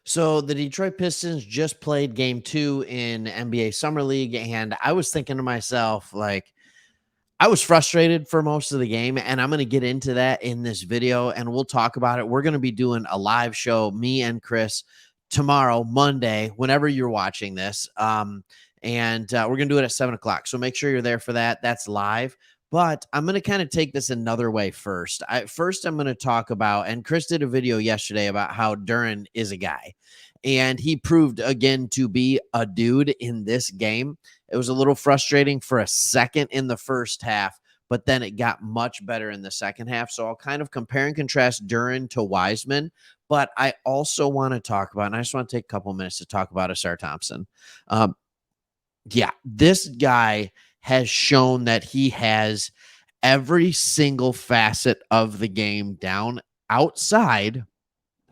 So the Detroit Pistons just played game 2 in NBA Summer League, and I was thinking to myself, like, I was frustrated for most of the game, and I'm going to get into that in this video, and we'll talk about it. We're going to be doing a live show, me and Chris, tomorrow, Monday, whenever you're watching this. And we're going to do it at 7 o'clock. So make sure you're there for that. That's live. But I'm going to kind of take this another way first. First, I'm going to talk about, and Chris did a video yesterday about how Duren is a guy. And he proved again to be a dude in this game. It was a little frustrating for a second in the first half, but then it got much better in the second half. So I'll kind of compare and contrast Duren to Wiseman. But I also want to talk about, and I just want to take a couple minutes to talk about Ausar Thompson. This guy has shown that he has every single facet of the game down outside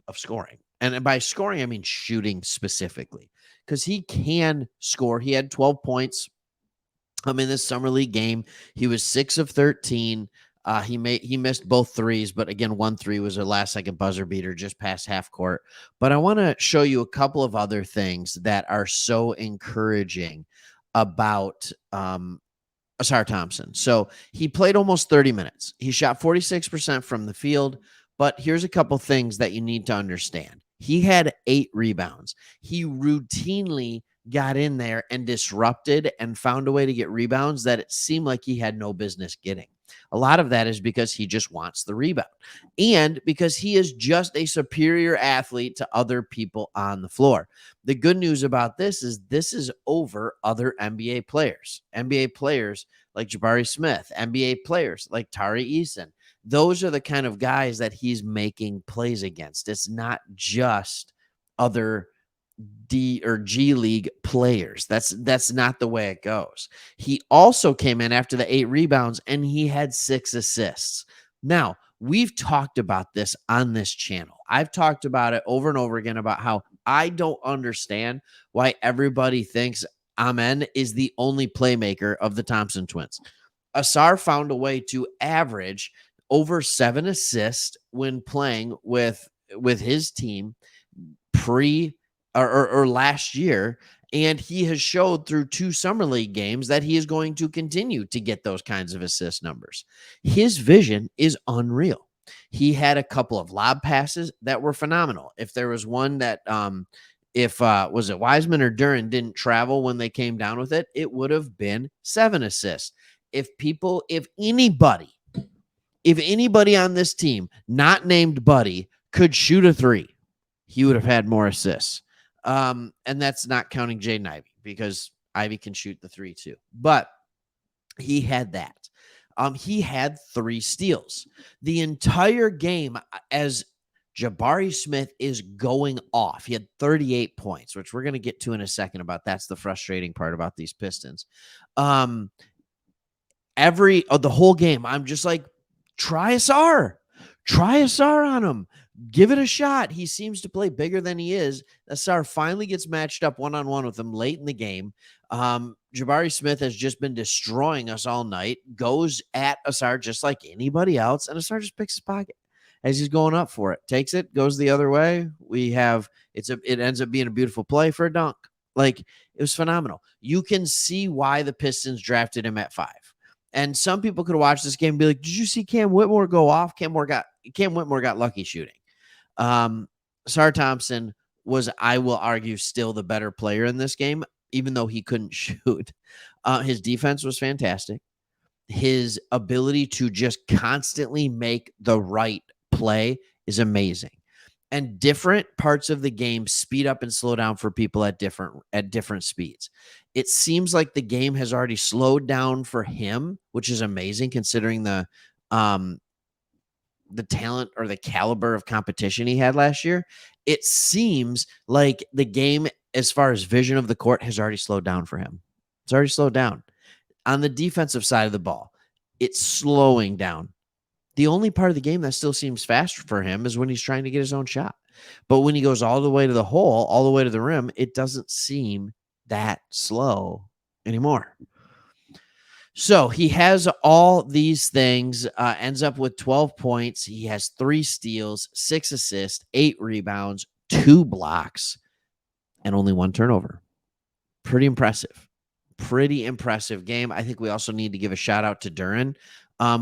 of scoring. And by scoring, I mean shooting specifically, because he can score. He had 12 points in this summer league game. He was 6 of 13. He missed both threes, but again, 1 3 was a last second buzzer beater just past half court. But I want to show you a couple of other things that are so encouraging about Ausar Thompson. So he played almost 30 minutes. He shot 46% from the field. But here's a couple things that you need to understand. He had 8 rebounds. He routinely got in there and disrupted and found a way to get rebounds that it seemed like he had no business getting. A lot of that is because he just wants the rebound and because he is just a superior athlete to other people on the floor. The good news about this is over other NBA players. NBA players like Jabari Smith, NBA players like Tari Eason. Those are the kind of guys that he's making plays against. It's not just other D or G League players. That's not the way it goes. He also came in after the 8 rebounds and he had 6 assists. Now, we've talked about this on this channel. I've talked about it over and over again about how I don't understand why everybody thinks Amen is the only playmaker of the Thompson twins. Ausar found a way to average over 7 assists when playing with his team last year, and he has showed through 2 summer league games that he is going to continue to get those kinds of assist numbers. His vision is unreal. He had a couple of lob passes that were phenomenal. If there was one that was it Wiseman or Duren didn't travel when they came down with it, it would have been 7 assists. If anybody on this team not named Buddy could shoot a 3, he would have had more assists. And that's not counting Jaden Ivey, because Ivey can shoot the 3 too. But he had that. He had 3 steals. The entire game as Jabari Smith is going off. He had 38 points, which we're going to get to in a second about. That's the frustrating part about these Pistons. The whole game, I'm just like, try Ausar on him. Give it a shot. He seems to play bigger than he is. Ausar finally gets matched up one-on-one with him late in the game. Jabari Smith has just been destroying us all night, goes at Ausar just like anybody else, and Ausar just picks his pocket as he's going up for it. Takes it, goes the other way. It ends up being a beautiful play for a dunk. Like, it was phenomenal. You can see why the Pistons drafted him at 5. And some people could watch this game and be like, did you see Cam Whitmore go off? Cam Whitmore got lucky shooting. Ausar Thompson was, I will argue, still the better player in this game, even though he couldn't shoot. His defense was fantastic. His ability to just constantly make the right play is amazing. And different parts of the game speed up and slow down for people at different speeds. It seems like the game has already slowed down for him, which is amazing considering the talent or the caliber of competition he had last year. It seems like the game, as far as vision of the court, has already slowed down for him. It's already slowed down. On the defensive side of the ball, it's slowing down. The only part of the game that still seems fast for him is when he's trying to get his own shot. But when he goes all the way to the hole, all the way to the rim, it doesn't seem that slow anymore. So he has all these things, ends up with 12 points. He has 3 steals, 6 assists, 8 rebounds, 2 blocks, and only 1 turnover. Pretty impressive. Pretty impressive game. I think we also need to give a shout out to Duren,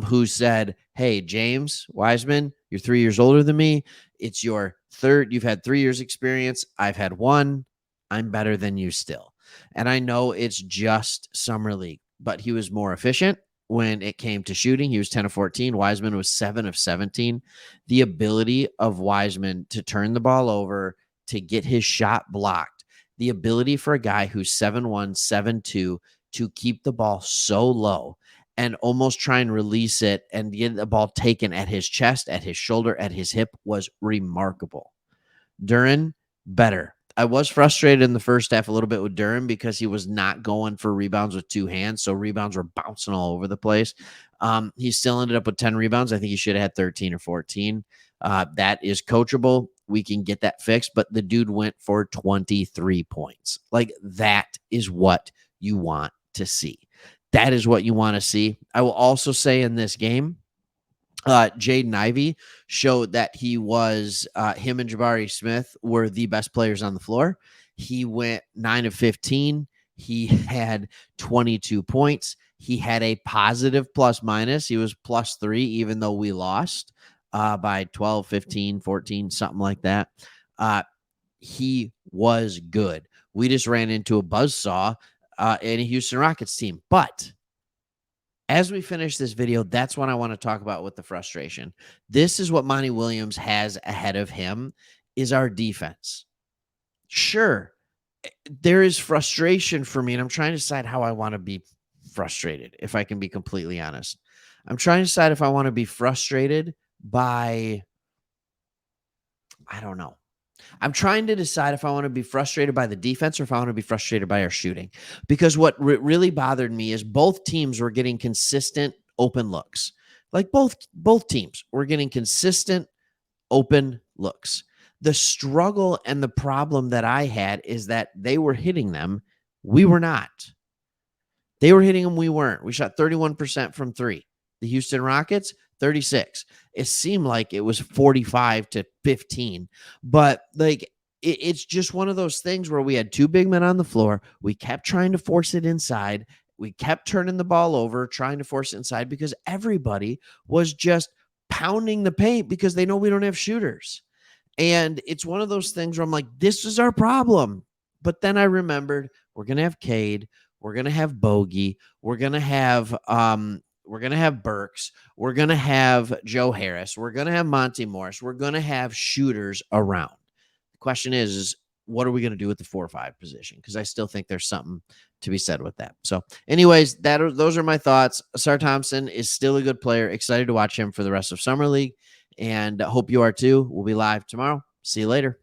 who said, "Hey, James Wiseman, you're 3 years older than me. It's your third. You've had 3 years experience. I've had 1. I'm better than you still." And I know it's just summer league, but he was more efficient when it came to shooting. He was 10 of 14. Wiseman was 7 of 17. The ability of Wiseman to turn the ball over, to get his shot blocked, the ability for a guy who's 7'1", 7'2", to keep the ball so low and almost try and release it and get the ball taken at his chest, at his shoulder, at his hip was remarkable. Duren, better. I was frustrated in the first half a little bit with Duren because he was not going for rebounds with 2 hands, so rebounds were bouncing all over the place. He still ended up with 10 rebounds. I think he should have had 13 or 14. That is coachable. We can get that fixed, but the dude went for 23 points. Like, that is what you want to see. That is what you want to see. I will also say in this game, Jaden Ivey showed that he was him and Jabari Smith were the best players on the floor. He went 9 of 15. He had 22 points. He had a positive plus minus. He was +3, even though we lost by 12, 15, 14, something like that. He was good. We just ran into a buzzsaw in a Houston Rockets team. But as we finish this video, that's what I want to talk about with the frustration. This is what Monty Williams has ahead of him, is our defense. Sure, there is frustration for me, and I'm trying to decide how I want to be frustrated, if I can be completely honest. I'm trying to decide if I want to be frustrated by, I don't know. I'm trying to decide if I want to be frustrated by the defense or if I want to be frustrated by our shooting. Because what really bothered me is both teams were getting consistent open looks. Like both teams were getting consistent open looks. The struggle and the problem that I had is that they were hitting them. We were not. They were hitting them. We weren't. We shot 31% from 3. The Houston Rockets, 36. It seemed like it was 45 to 15, but like it's just one of those things where we had 2 big men on the floor. We kept trying to force it inside. We kept turning the ball over, trying to force it inside because everybody was just pounding the paint because they know we don't have shooters. And it's one of those things where I'm like, this is our problem. But then I remembered we're going to have Cade. We're going to have Bogey. We're going to have Burks. We're going to have Joe Harris. We're going to have Monty Morris. We're going to have shooters around. The question is what are we going to do with the 4 or 5 position? Because I still think there's something to be said with that. So anyways, those are my thoughts. Ausar Thompson is still a good player. Excited to watch him for the rest of Summer League, and hope you are too. We'll be live tomorrow. See you later.